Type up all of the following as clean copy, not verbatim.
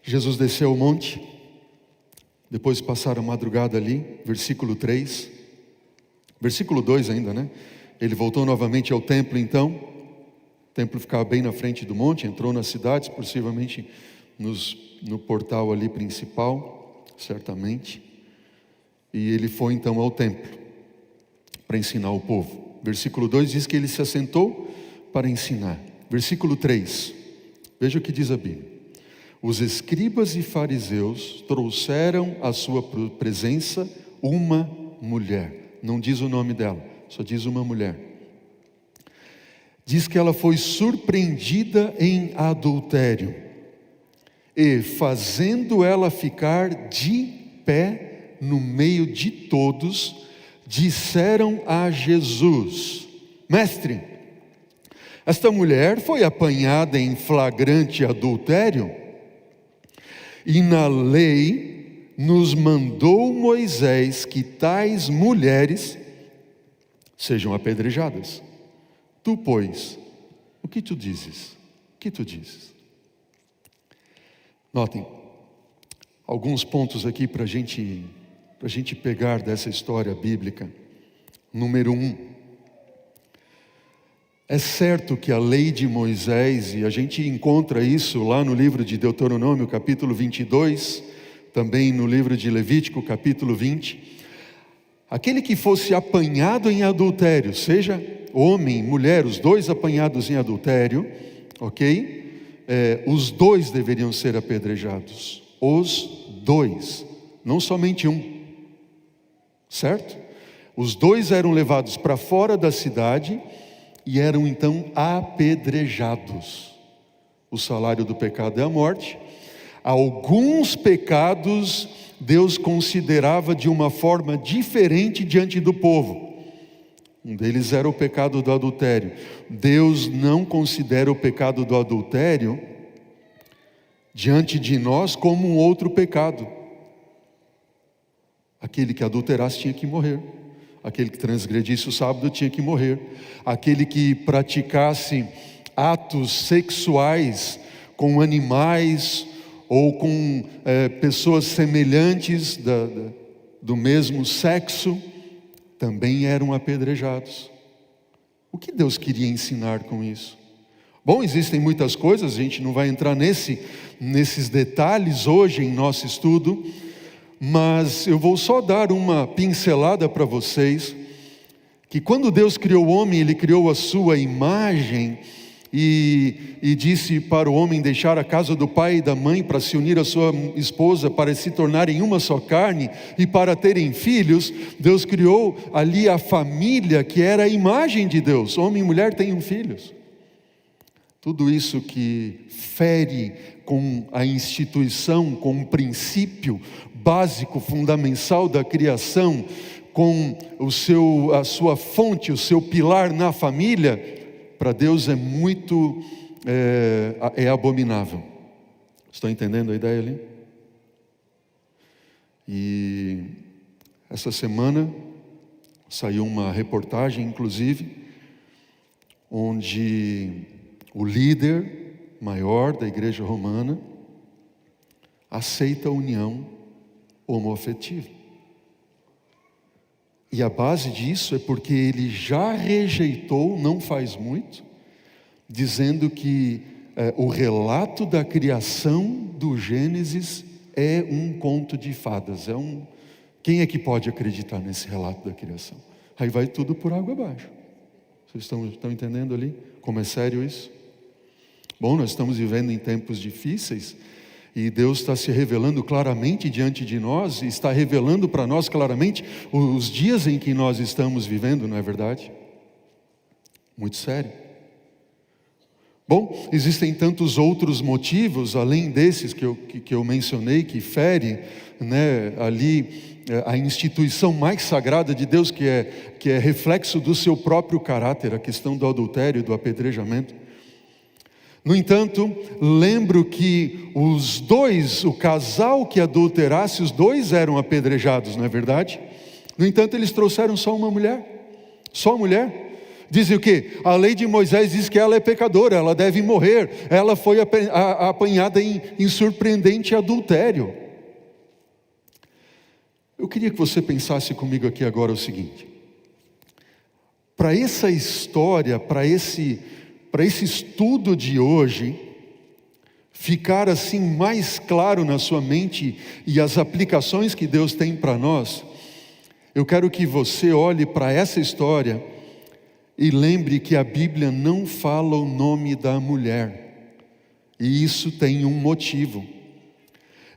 Jesus desceu ao monte, depois passaram a madrugada ali, versículo 3, versículo 2 ainda, né? Ele voltou novamente ao templo então, o templo ficava bem na frente do monte, entrou nas cidades, possivelmente no portal ali principal, certamente, e ele foi então ao templo, para ensinar o povo. Versículo 2 diz que ele se assentou para ensinar. Versículo 3, veja o que diz a Bíblia. Os escribas e fariseus trouxeram à sua presença uma mulher. Não diz o nome dela, só diz uma mulher. Diz que ela foi surpreendida em adultério. E fazendo ela ficar de pé no meio de todos, disseram a Jesus: Mestre, esta mulher foi apanhada em flagrante adultério, e na lei nos mandou Moisés que tais mulheres sejam apedrejadas. Tu, pois, o que tu dizes? O que tu dizes? Notem, alguns pontos aqui para a gente pegar dessa história bíblica. Número 1, é certo que a lei de Moisés, e a gente encontra isso lá no livro de Deuteronômio, capítulo 22, também no livro de Levítico, capítulo 20, aquele que fosse apanhado em adultério, seja homem, mulher, os dois apanhados em adultério, ok? Os dois deveriam ser apedrejados, os dois, não somente um, certo? Os dois eram levados para fora da cidade e eram então apedrejados. O salário do pecado é a morte. Alguns pecados Deus considerava de uma forma diferente diante do povo. Um deles era o pecado do adultério. Deus não considera o pecado do adultério diante de nós como um outro pecado. Aquele que adulterasse tinha que morrer. Aquele que transgredisse o sábado tinha que morrer. Aquele que praticasse atos sexuais com animais ou com pessoas semelhantes do mesmo sexo também eram apedrejados. O que Deus queria ensinar com isso? Bom, existem muitas coisas, a gente não vai entrar nesses detalhes hoje em nosso estudo, mas eu vou só dar uma pincelada para vocês, que quando Deus criou o homem, Ele criou a sua imagem, e disse para o homem deixar a casa do pai e da mãe para se unir à sua esposa, para se tornarem uma só carne e para terem filhos. Deus criou ali a família, que era a imagem de Deus. Homem e mulher tenham filhos. Tudo isso que fere com a instituição, com o princípio básico, fundamental da criação, com a sua fonte, o seu pilar na família, para Deus é muito abominável. Estão entendendo a ideia ali? E essa semana saiu uma reportagem, inclusive, onde o líder maior da igreja romana aceita a união homoafetiva. E a base disso é porque ele já rejeitou, não faz muito, dizendo que o relato da criação do Gênesis é um conto de fadas. Quem é que pode acreditar nesse relato da criação? Aí vai tudo por água abaixo. Vocês estão entendendo ali como é sério isso? Bom, nós estamos vivendo em tempos difíceis, e Deus está se revelando claramente diante de nós, e está revelando para nós claramente os dias em que nós estamos vivendo, não é verdade? Muito sério. Bom, existem tantos outros motivos, além desses que eu mencionei, que fere, né, ali a instituição mais sagrada de Deus, que é reflexo do seu próprio caráter, a questão do adultério, do apedrejamento. No entanto, lembro que o casal que adulterasse, os dois eram apedrejados, não é verdade? No entanto, eles trouxeram só uma mulher, Dizem o quê? A lei de Moisés diz que ela é pecadora, ela deve morrer. Ela foi apanhada em surpreendente adultério. Eu queria que você pensasse comigo aqui agora o seguinte: para essa história, para esse estudo de hoje ficar assim mais claro na sua mente e as aplicações que Deus tem para nós, eu quero que você olhe para essa história e lembre que a Bíblia não fala o nome da mulher, e isso tem um motivo.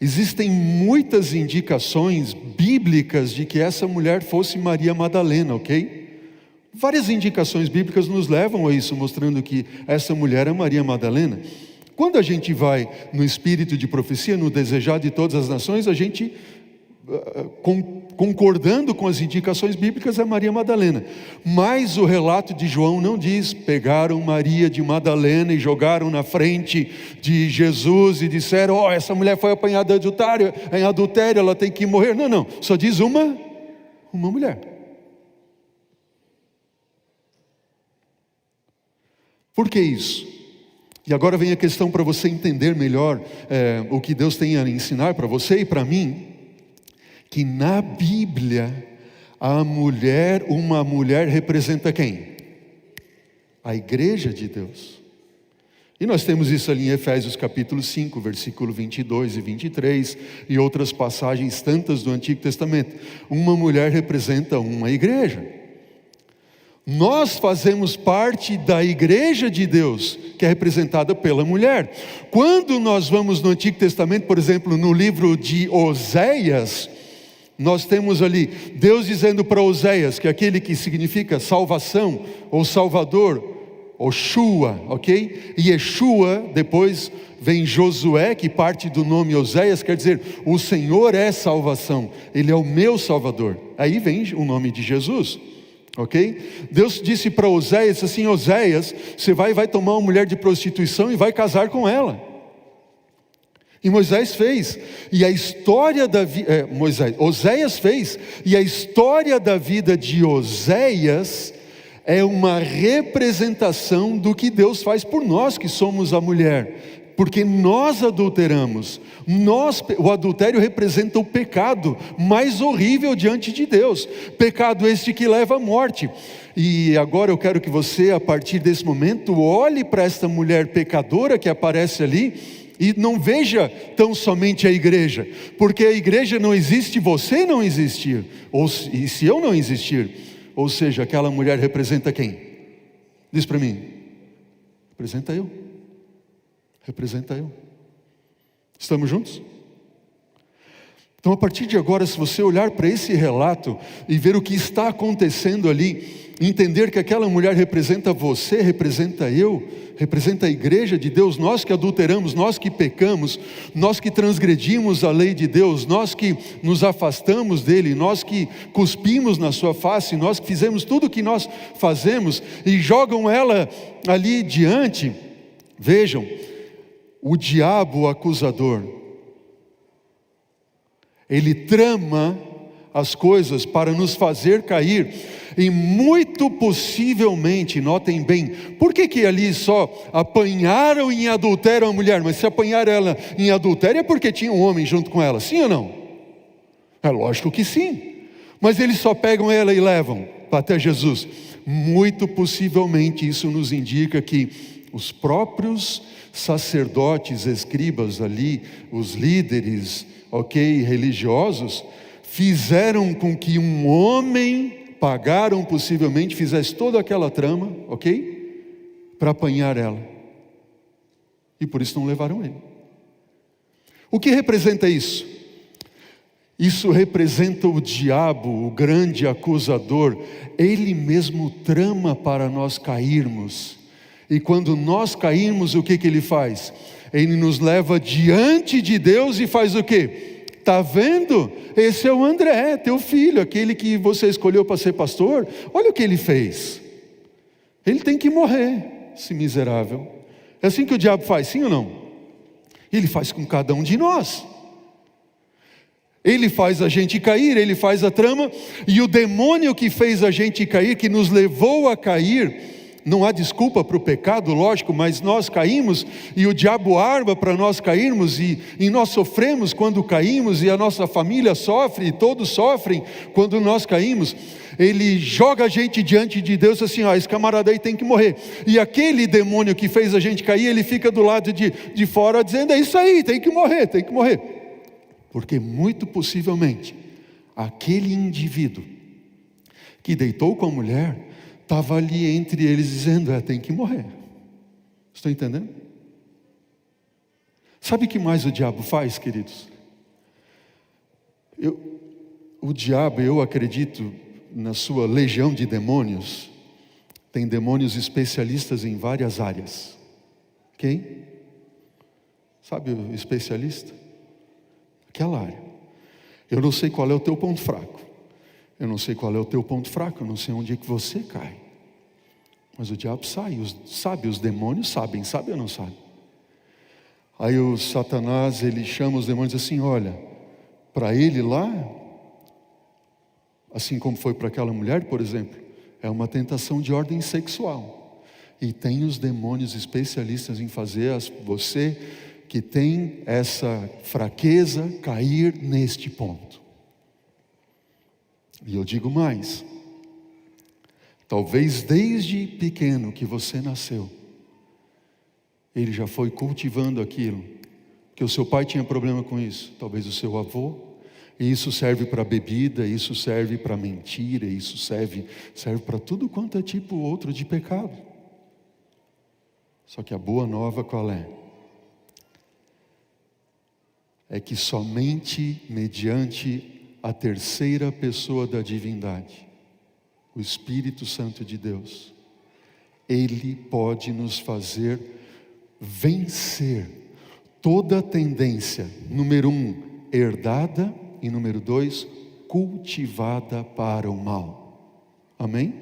Existem muitas indicações bíblicas de que essa mulher fosse Maria Madalena, ok? Várias indicações bíblicas nos levam a isso, mostrando que essa mulher é Maria Madalena. Quando a gente vai no espírito de profecia, no desejar de todas as nações, a gente, concordando com as indicações bíblicas, é Maria Madalena. Mas o relato de João não diz: pegaram Maria de Madalena e jogaram na frente de Jesus e disseram: essa mulher foi apanhada em adultério, ela tem que morrer. Não, só diz uma mulher. Por que isso? E agora vem a questão para você entender melhor o que Deus tem a ensinar para você e para mim, que na Bíblia, uma mulher representa quem? A igreja de Deus. E nós temos isso ali em Efésios capítulo 5, versículo 22 e 23, e outras passagens tantas do Antigo Testamento. Uma mulher representa uma igreja. Nós fazemos parte da igreja de Deus, que é representada pela mulher. Quando nós vamos no Antigo Testamento, por exemplo, no livro de Oséias, nós temos ali Deus dizendo para Oséias, que é aquele que significa salvação, ou salvador, ou Shua, ok? E Yeshua, depois vem Josué, que parte do nome Oséias, quer dizer, o Senhor é salvação, Ele é o meu salvador. Aí vem o nome de Jesus. Ok? Deus disse para Oséias assim: Oséias, você vai tomar uma mulher de prostituição e vai casar com ela. E Moisés fez. E a história da vida, Oséias fez. E a história da vida de Oséias é uma representação do que Deus faz por nós que somos a mulher. Porque nós adulteramos. O adultério representa o pecado mais horrível diante de Deus. Pecado este que leva à morte. E agora eu quero que você, a partir desse momento, olhe para esta mulher pecadora que aparece ali e não veja tão somente a igreja. Porque a igreja não existe, você não existir. E se eu não existir, ou seja, aquela mulher representa quem? Diz para mim. Representa eu. Representa eu. Estamos juntos? Então, a partir de agora, se você olhar para esse relato e ver o que está acontecendo ali, entender que aquela mulher representa você, representa eu, representa a igreja de Deus, nós que adulteramos, nós que pecamos, nós que transgredimos a lei de Deus, nós que nos afastamos dele, nós que cuspimos na sua face, nós que fizemos tudo o que nós fazemos e jogam ela ali diante. Vejam, o diabo, o acusador, ele trama as coisas para nos fazer cair, e muito possivelmente, notem bem, por que ali só apanharam em adultério a mulher, mas se apanharam ela em adultério é porque tinha um homem junto com ela, sim ou não? É lógico que sim, mas eles só pegam ela e levam até Jesus. Muito possivelmente isso nos indica que os próprios sacerdotes, escribas ali, os líderes, religiosos, fizeram com que um homem, pagaram possivelmente, fizesse toda aquela trama, para apanhar ela. E por isso não levaram ele. O que representa isso? Isso representa o diabo, o grande acusador. Ele mesmo trama para nós cairmos. E quando nós caímos, o que ele faz? Ele nos leva diante de Deus e faz o quê? Está vendo? Esse é o André, teu filho, aquele que você escolheu para ser pastor. Olha o que ele fez. Ele tem que morrer, esse miserável. É assim que o diabo faz, sim ou não? Ele faz com cada um de nós. Ele faz a gente cair, ele faz a trama, e o demônio que fez a gente cair, que nos levou a cair, não há desculpa para o pecado, lógico, mas nós caímos, e o diabo arma para nós cairmos, e nós sofremos quando caímos, e a nossa família sofre, e todos sofrem quando nós caímos. Ele joga a gente diante de Deus assim, esse camarada aí tem que morrer. E aquele demônio que fez a gente cair, ele fica do lado de fora dizendo, é isso aí, tem que morrer, tem que morrer. Porque muito possivelmente, aquele indivíduo que deitou com a mulher, estava ali entre eles dizendo, tem que morrer. Estão entendendo? Sabe o que mais o diabo faz, queridos? O diabo, eu acredito, na sua legião de demônios, tem demônios especialistas em várias áreas. Quem? Sabe o especialista? Aquela área. Eu não sei qual é o teu ponto fraco. Eu não sei qual é o teu ponto fraco. Eu não sei onde é que você cai. Mas o diabo sabe, os demônios sabem. Sabe ou não sabe? Aí o Satanás, ele chama os demônios assim, olha, para ele lá, assim como foi para aquela mulher, por exemplo, é uma tentação de ordem sexual. E tem os demônios especialistas em fazer você que tem essa fraqueza cair neste ponto. E eu digo mais, talvez desde pequeno que você nasceu, ele já foi cultivando aquilo, que o seu pai tinha problema com isso, talvez o seu avô, e isso serve para bebida, isso serve para mentira, isso serve para tudo quanto é tipo outro de pecado. Só que a boa nova qual é? É que somente mediante a terceira pessoa da divindade, o Espírito Santo de Deus, Ele pode nos fazer vencer toda a tendência, número 1, herdada, e número 2, cultivada para o mal. Amém?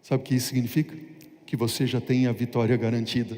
Sabe o que isso significa? Que você já tem a vitória garantida.